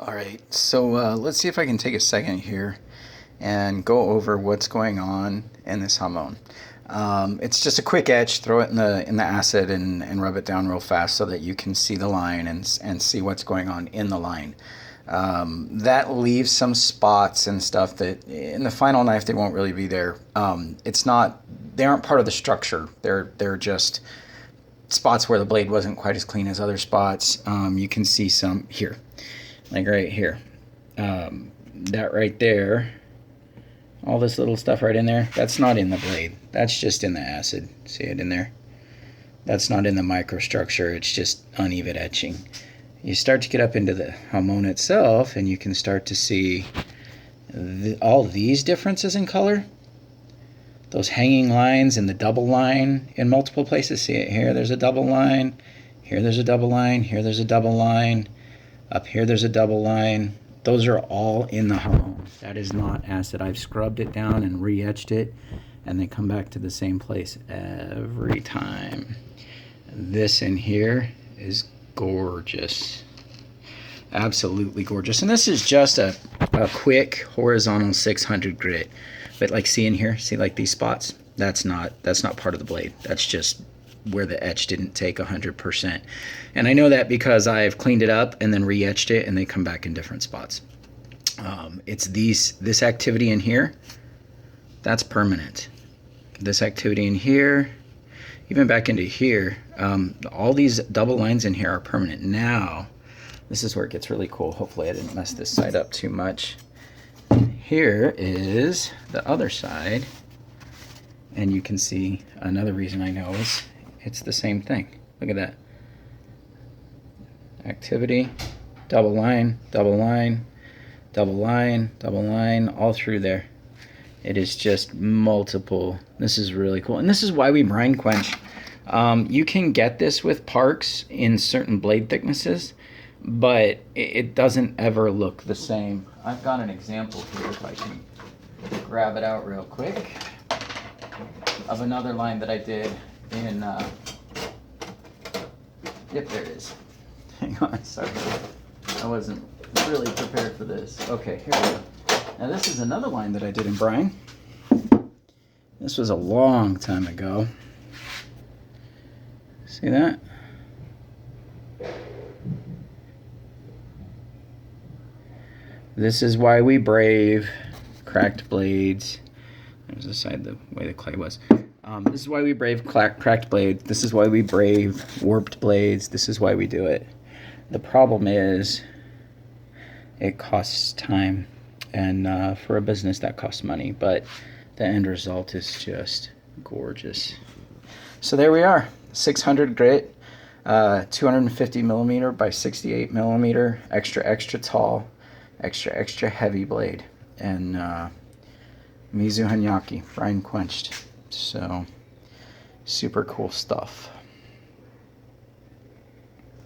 All right, so let's see if I can take a second here and go over what's going on in this hamon. It's just a quick etch. Throw it in the acid and rub it down real fast so that you can see the line and see what's going on in the line. That leaves some spots and stuff that in the final knife they won't really be there. They aren't part of the structure. They're just spots where the blade wasn't quite as clean as other spots. You can see some here. Like right here, that right there, all this little stuff right in there, that's not in the blade. That's just in the acid. See it in there? That's not in the microstructure. It's just uneven etching. You start to get up into the hamon itself, and you can start to see all these differences in color. Those hanging lines and the double line in multiple places. See it here? There's a double line. Here there's a double line. Here there's a double line. Up here there's a double line. Those are all in the hamon. That is not acid. I've scrubbed it down and re-etched it, and they come back to the same place every time. This in here is gorgeous. Absolutely gorgeous. And this is just a quick horizontal 600 grit. But like see in here, see like these spots? That's not part of the blade. That's just where the etch didn't take 100%. And I know that because I've cleaned it up and then re-etched it, and they come back in different spots. It's this activity in here, that's permanent. This activity in here, even back into here, all these double lines in here are permanent. Now, this is where it gets really cool. Hopefully I didn't mess this side up too much. Here is the other side, and you can see another reason I know is it's the same thing. Look at that. Activity, double line, double line, double line, double line, all through there. It is just multiple. This is really cool. And this is why we brine quench. You can get this with Parks in certain blade thicknesses, but it doesn't ever look the same. I've got an example here, if I can grab it out real quick, of another line that I did in, yep, there it is. Hang on, sorry. I wasn't really prepared for this. Okay, here we go. Now this is another line that I did in brine. This was a long time ago. See that? This is why we brave cracked blades. There's the side the way the clay was. This is why we brave cracked blades. This is why we brave warped blades. This is why we do it. The problem is it costs time, and for a business that costs money, but the end result is just gorgeous. So there we are, 600 grit, 250 millimeter by 68 millimeter, extra tall, extra heavy blade, and Mizu-Honyaki, brine quenched. So super cool stuff.